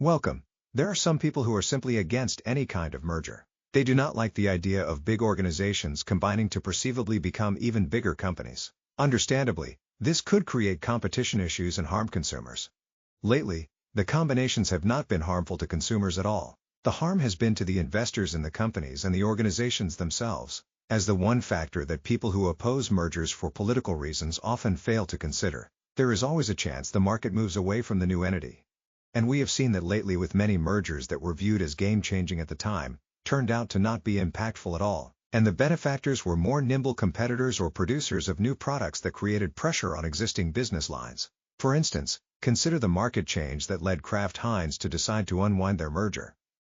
Welcome. There are some people who are simply against any kind of merger. They do not like the idea of big organizations combining to perceivably become even bigger companies. Understandably, this could create competition issues and harm consumers. Lately, the combinations have not been harmful to consumers at all. The harm has been to the investors in the companies and the organizations themselves, as the one factor that people who oppose mergers for political reasons often fail to consider. There is always a chance the market moves away from the new entity. And we have seen that lately with many mergers that were viewed as game-changing at the time, turned out to not be impactful at all, and the benefactors were more nimble competitors or producers of new products that created pressure on existing business lines. For instance, consider the market change that led Kraft Heinz to decide to unwind their merger.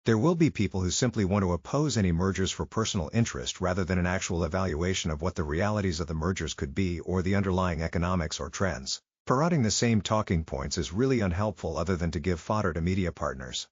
There will be people who simply want to oppose any mergers for personal interest rather than an actual evaluation of what the realities of the mergers could be or the underlying economics or trends. Parroting the same talking points is really unhelpful other than to give fodder to media partners.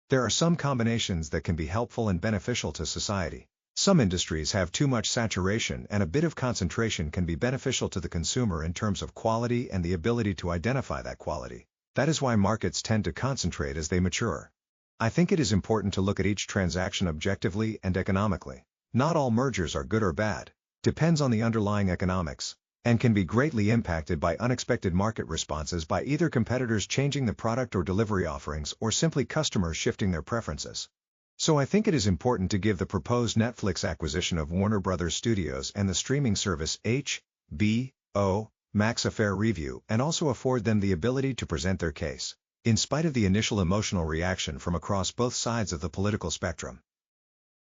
There are some combinations that can be helpful and beneficial to society. Some industries have too much saturation, and a bit of concentration can be beneficial to the consumer in terms of quality and the ability to identify that quality. That is why markets tend to concentrate as they mature. I think it is important to look at each transaction objectively and economically. Not all mergers are good or bad. Depends on the underlying economics, and can be greatly impacted by unexpected market responses by either competitors changing the product or delivery offerings or simply customers shifting their preferences. So I think it is important to give the proposed Netflix acquisition of Warner Bros. Studios and the streaming service HBO Max a fair review and also afford them the ability to present their case, in spite of the initial emotional reaction from across both sides of the political spectrum.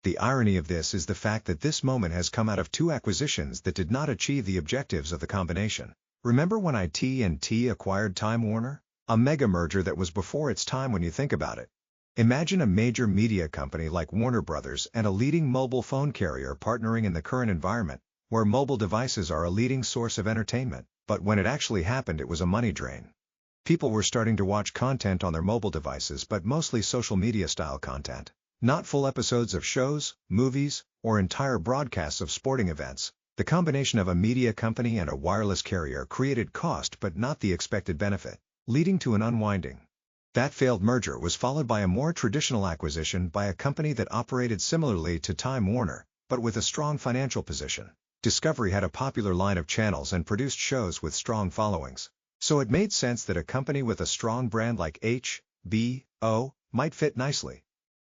The irony of this is the fact that this moment has come out of two acquisitions that did not achieve the objectives of the combination. Remember when AT&T acquired Time Warner? A mega merger that was before its time when you think about it. Imagine a major media company like Warner Bros. And a leading mobile phone carrier partnering in the current environment, where mobile devices are a leading source of entertainment, but when it actually happened it was a money drain. People were starting to watch content on their mobile devices, but mostly social media style content. Not full episodes of shows, movies, or entire broadcasts of sporting events. The combination of a media company and a wireless carrier created cost but not the expected benefit, leading to an unwinding. That failed merger was followed by a more traditional acquisition by a company that operated similarly to Time Warner, but with a strong financial position. Discovery had a popular line of channels and produced shows with strong followings. So it made sense that a company with a strong brand like HBO might fit nicely.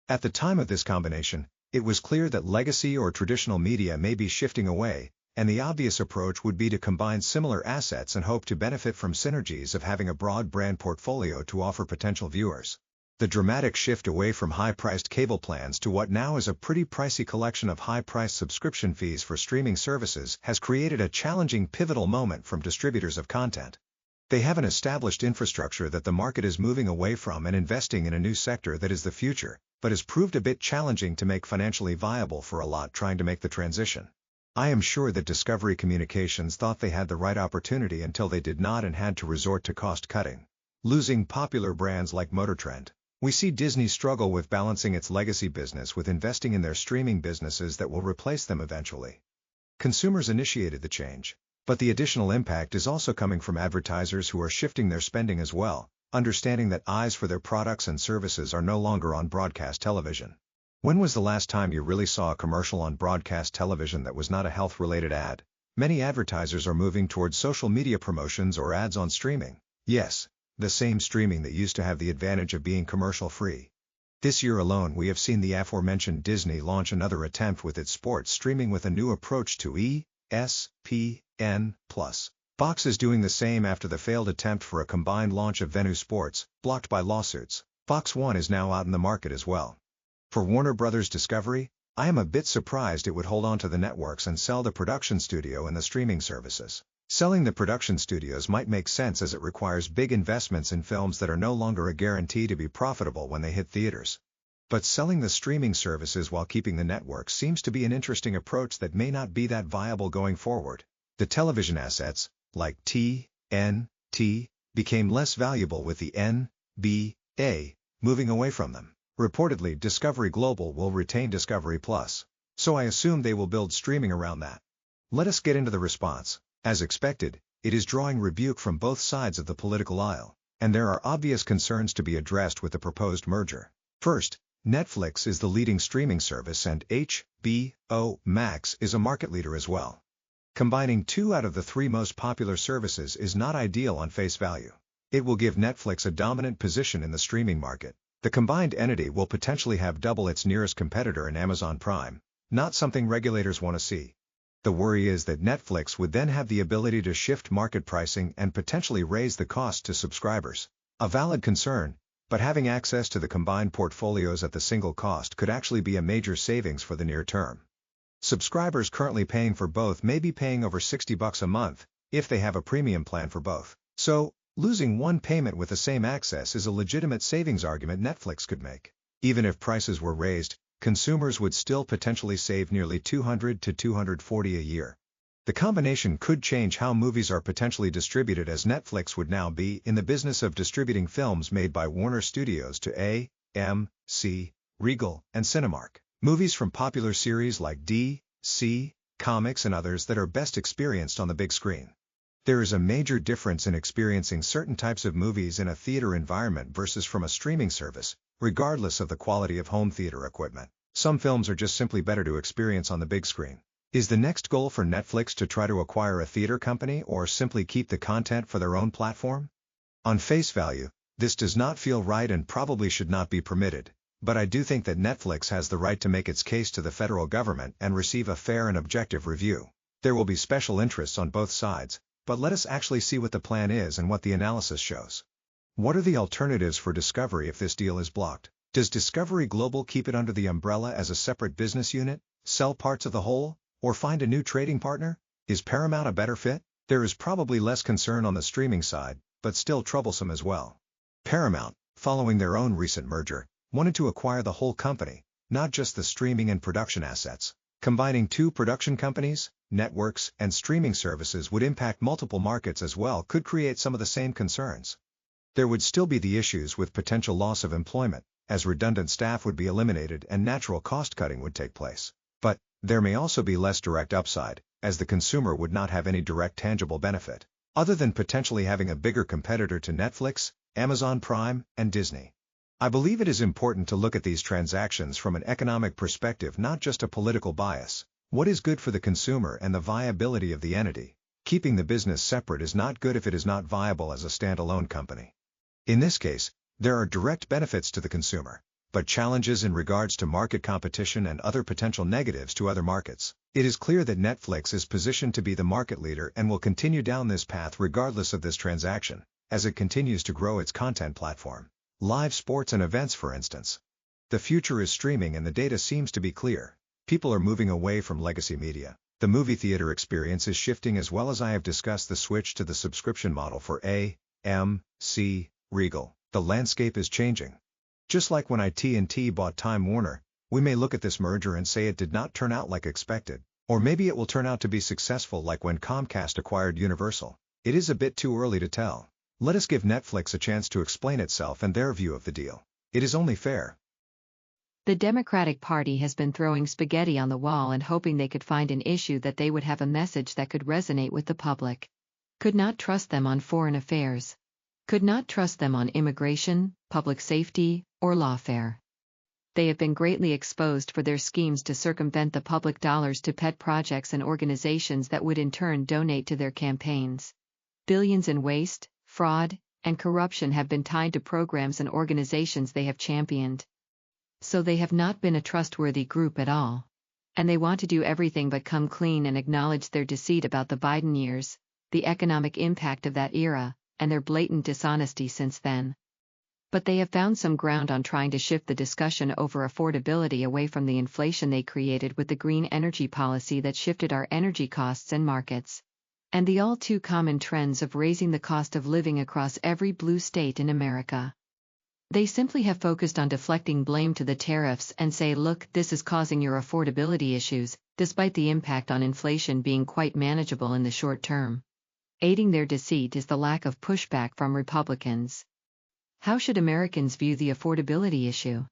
At the time of this combination, it was clear that legacy or traditional media may be shifting away, and the obvious approach would be to combine similar assets and hope to benefit from synergies of having a broad brand portfolio to offer potential viewers. The dramatic shift away from high-priced cable plans to what now is a pretty pricey collection of high-priced subscription fees for streaming services has created a challenging pivotal moment from distributors of content. They have an established infrastructure that the market is moving away from and investing in a new sector that is the future, but has proved a bit challenging to make financially viable for a lot trying to make the transition. I am sure that Discovery Communications thought they had the right opportunity until they did not and had to resort to cost-cutting, losing popular brands like MotorTrend. We see Disney struggle with balancing its legacy business with investing in their streaming businesses that will replace them eventually. Consumers initiated the change, but the additional impact is also coming from advertisers who are shifting their spending as well, understanding that eyes for their products and services are no longer on broadcast television. When was the last time you really saw a commercial on broadcast television that was not a health-related ad? Many advertisers are moving towards social media promotions or ads on streaming. Yes, the same streaming that used to have the advantage of being commercial-free. This year alone we have seen the aforementioned Disney launch another attempt with its sports streaming with a new approach to ESPN+. Fox is doing the same after the failed attempt for a combined launch of Venue Sports, blocked by lawsuits. Fox One is now out in the market as well. For Warner Bros. Discovery, I am a bit surprised it would hold on to the networks and sell the production studio and the streaming services. Selling the production studios might make sense as it requires big investments in films that are no longer a guarantee to be profitable when they hit theaters. But selling the streaming services while keeping the networks seems to be an interesting approach that may not be that viable going forward. The television assets, like TNT, became less valuable with the NBA moving away from them. Reportedly, Discovery Global will retain Discovery Plus, so I assume they will build streaming around that. Let us get into the response. As expected, it is drawing rebuke from both sides of the political aisle. and there are obvious concerns to be addressed with the proposed merger. First, Netflix is the leading streaming service and HBO Max is a market leader as well. Combining 2 out of the 3 most popular services is not ideal on face value. It will give Netflix a dominant position in the streaming market. The combined entity will potentially have double its nearest competitor in Amazon Prime, not something regulators want to see. The worry is that Netflix would then have the ability to shift market pricing and potentially raise the cost to subscribers. A valid concern, but having access to the combined portfolios at the single cost could actually be a major savings for the near term. Subscribers currently paying for both may be paying over $60 a month, if they have a premium plan for both. So, losing one payment with the same access is a legitimate savings argument Netflix could make. Even if prices were raised, consumers would still potentially save nearly $200 to $240 a year. The combination could change how movies are potentially distributed, as Netflix would now be in the business of distributing films made by Warner Studios to AMC, Regal, and Cinemark. Movies from popular series like DC Comics and others that are best experienced on the big screen. There is a major difference in experiencing certain types of movies in a theater environment versus from a streaming service, regardless of the quality of home theater equipment. Some films are just simply better to experience on the big screen. Is the next goal for Netflix to try to acquire a theater company or simply keep the content for their own platform? On face value, this does not feel right and probably should not be permitted, but I do think that Netflix has the right to make its case to the federal government and receive a fair and objective review. There will be special interests on both sides, but let us actually see what the plan is and what the analysis shows. What are the alternatives for Discovery if this deal is blocked? Does Discovery Global keep it under the umbrella as a separate business unit, sell parts of the whole, or find a new trading partner? Is Paramount a better fit? There is probably less concern on the streaming side, but still troublesome as well. Paramount, following their own recent merger, wanted to acquire the whole company, not just the streaming and production assets. Combining 2 production companies, networks, and streaming services would impact multiple markets as well, could create some of the same concerns. There would still be the issues with potential loss of employment, as redundant staff would be eliminated and natural cost-cutting would take place. But there may also be less direct upside, as the consumer would not have any direct tangible benefit, other than potentially having a bigger competitor to Netflix, Amazon Prime, and Disney. I believe it is important to look at these transactions from an economic perspective, not just a political bias. What is good for the consumer and the viability of the entity? Keeping the business separate is not good if it is not viable as a standalone company. In this case, there are direct benefits to the consumer, but challenges in regards to market competition and other potential negatives to other markets. It is clear that Netflix is positioned to be the market leader and will continue down this path regardless of this transaction, as it continues to grow its content platform. Live sports and events, for instance. The future is streaming and the data seems to be clear. People are moving away from legacy media. The movie theater experience is shifting, as well as I have discussed the switch to the subscription model for AMC, Regal. The landscape is changing. Just like when AT&T bought Time Warner, we may look at this merger and say it did not turn out like expected, or maybe it will turn out to be successful like when Comcast acquired Universal. It is a bit too early to tell. Let us give Netflix a chance to explain itself and their view of the deal. It is only fair. The Democratic Party has been throwing spaghetti on the wall and hoping they could find an issue that they would have a message that could resonate with the public. Could not trust them on foreign affairs. Could not trust them on immigration, public safety, or lawfare. They have been greatly exposed for their schemes to circumvent the public dollars to pet projects and organizations that would in turn donate to their campaigns. Billions in waste, fraud, and corruption have been tied to programs and organizations they have championed. So they have not been a trustworthy group at all. And they want to do everything but come clean and acknowledge their deceit about the Biden years, the economic impact of that era, and their blatant dishonesty since then. But they have found some ground on trying to shift the discussion over affordability away from the inflation they created with the green energy policy that shifted our energy costs and markets, and the all too common trends of raising the cost of living across every blue state in America. They simply have focused on deflecting blame to the tariffs and say, look, this is causing your affordability issues, despite the impact on inflation being quite manageable in the short term. Aiding their deceit is the lack of pushback from Republicans. How should Americans view the affordability issue?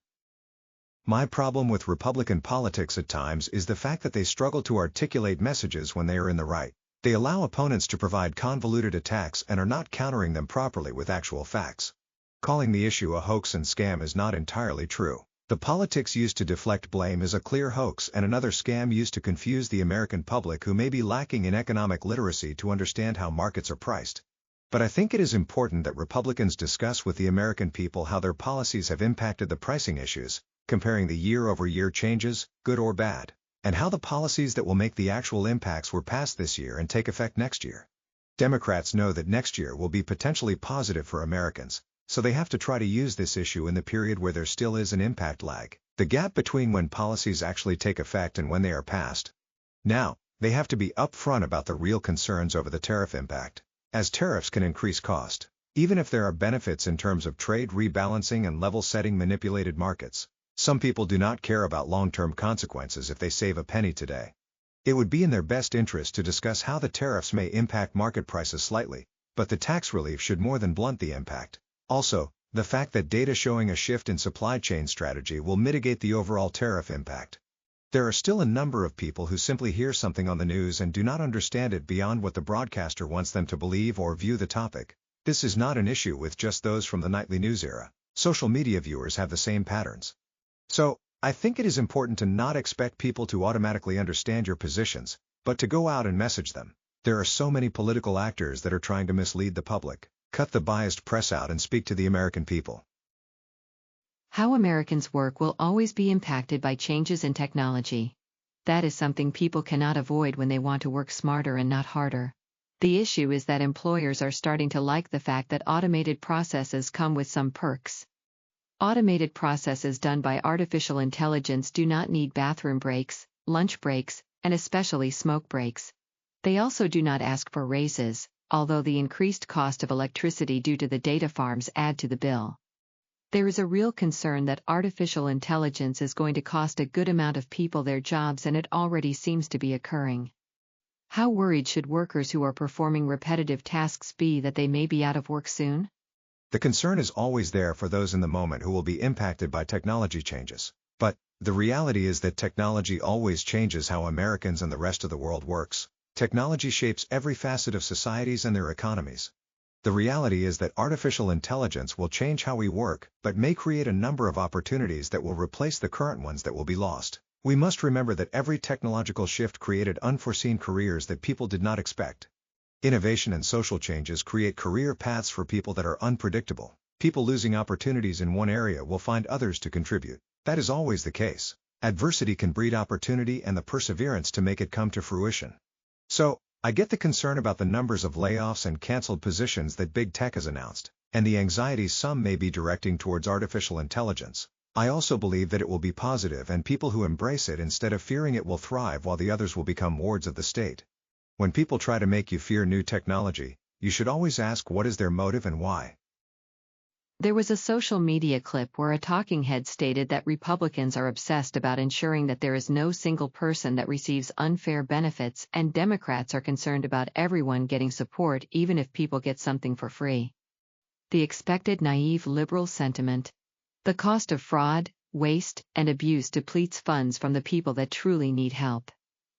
My problem with Republican politics at times is the fact that they struggle to articulate messages when they are in the right. They allow opponents to provide convoluted attacks and are not countering them properly with actual facts. Calling the issue a hoax and scam is not entirely true. The politics used to deflect blame is a clear hoax and another scam used to confuse the American public who may be lacking in economic literacy to understand how markets are priced. But I think it is important that Republicans discuss with the American people how their policies have impacted the pricing issues, comparing the year-over-year changes, good or bad, and how the policies that will make the actual impacts were passed this year and take effect next year. Democrats know that next year will be potentially positive for Americans, so they have to try to use this issue in the period where there still is an impact lag, the gap between when policies actually take effect and when they are passed. Now, they have to be upfront about the real concerns over the tariff impact, as tariffs can increase cost, even if there are benefits in terms of trade rebalancing and level-setting manipulated markets. Some people do not care about long-term consequences if they save a penny today. It would be in their best interest to discuss how the tariffs may impact market prices slightly, but the tax relief should more than blunt the impact. Also, the fact that data showing a shift in supply chain strategy will mitigate the overall tariff impact. There are still a number of people who simply hear something on the news and do not understand it beyond what the broadcaster wants them to believe or view the topic. This is not an issue with just those from the nightly news era. Social media viewers have the same patterns. So, I think it is important to not expect people to automatically understand your positions, but to go out and message them. There are so many political actors that are trying to mislead the public. Cut the biased press out and speak to the American people. How Americans work will always be impacted by changes in technology. That is something people cannot avoid when they want to work smarter and not harder. The issue is that employers are starting to like the fact that automated processes come with some perks. Automated processes done by artificial intelligence do not need bathroom breaks, lunch breaks, and especially smoke breaks. They also do not ask for raises, although the increased cost of electricity due to the data farms add to the bill. There is a real concern that artificial intelligence is going to cost a good amount of people their jobs, and it already seems to be occurring. How worried should workers who are performing repetitive tasks be that they may be out of work soon? The concern is always there for those in the moment who will be impacted by technology changes. But the reality is that technology always changes how Americans and the rest of the world works. Technology shapes every facet of societies and their economies. The reality is that artificial intelligence will change how we work, but may create a number of opportunities that will replace the current ones that will be lost. We must remember that every technological shift created unforeseen careers that people did not expect. Innovation and social changes create career paths for people that are unpredictable. People losing opportunities in one area will find others to contribute. That is always the case. Adversity can breed opportunity and the perseverance to make it come to fruition. So, I get the concern about the numbers of layoffs and canceled positions that big tech has announced, and the anxieties some may be directing towards artificial intelligence. I also believe that it will be positive, and people who embrace it instead of fearing it will thrive, while the others will become wards of the state. When people try to make you fear new technology, you should always ask what is their motive and why. There was a social media clip where a talking head stated that Republicans are obsessed about ensuring that there is no single person that receives unfair benefits, and Democrats are concerned about everyone getting support even if people get something for free. The expected naive liberal sentiment. The cost of fraud, waste, and abuse depletes funds from the people that truly need help,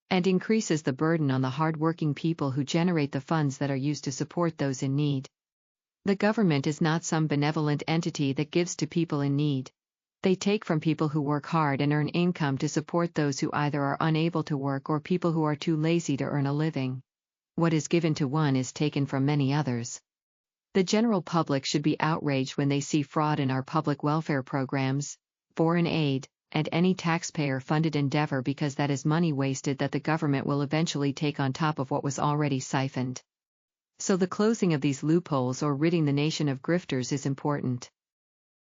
and increases the burden on the hard-working people who generate the funds that are used to support those in need. The government is not some benevolent entity that gives to people in need. They take from people who work hard and earn income to support those who either are unable to work or people who are too lazy to earn a living. What is given to one is taken from many others. The general public should be outraged when they see fraud in our public welfare programs, foreign aid, and any taxpayer-funded endeavor, because that is money wasted that the government will eventually take on top of what was already siphoned. So the closing of these loopholes or ridding the nation of grifters is important.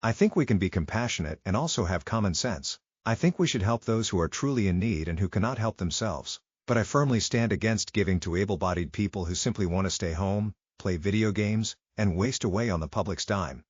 I think we can be compassionate and also have common sense. I think we should help those who are truly in need and who cannot help themselves. But I firmly stand against giving to able-bodied people who simply want to stay home, play video games, and waste away on the public's dime.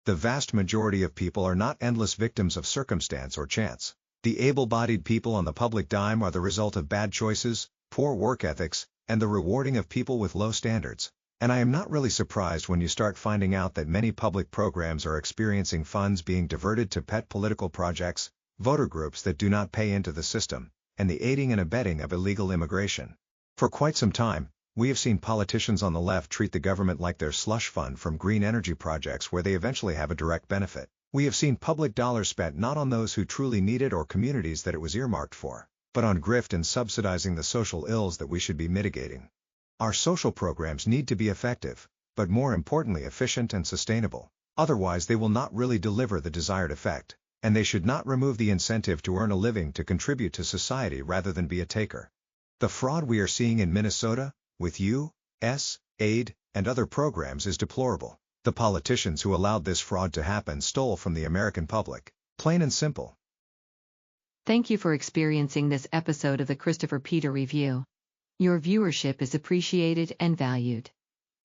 The vast majority of people are not endless victims of circumstance or chance. The able-bodied people on the public dime are the result of bad choices, poor work ethics, and the rewarding of people with low standards. And I am not really surprised when you start finding out that many public programs are experiencing funds being diverted to pet political projects, voter groups that do not pay into the system, and the aiding and abetting of illegal immigration. For quite some time, We have seen politicians on the left treat the government like their slush fund from green energy projects where they eventually have a direct benefit. We have seen public dollars spent not on those who truly need it or communities that it was earmarked for, but on grift and subsidizing the social ills that we should be mitigating. Our social programs need to be effective, but more importantly efficient and sustainable. Otherwise they will not really deliver the desired effect, and they should not remove the incentive to earn a living to contribute to society rather than be a taker. The fraud we are seeing in Minnesota, with U.S. aid and other programs is deplorable. The politicians who allowed this fraud to happen stole from the American public, plain and simple. Thank you for experiencing this episode of the Christopher Peter Review. Your viewership is appreciated and valued.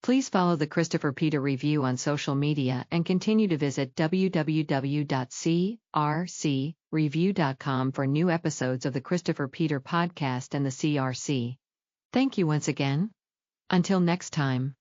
Please follow the Christopher Peter Review on social media and continue to visit www.crcreview.com for new episodes of the Christopher Peter Podcast and the CRC. Thank you once again. Until next time.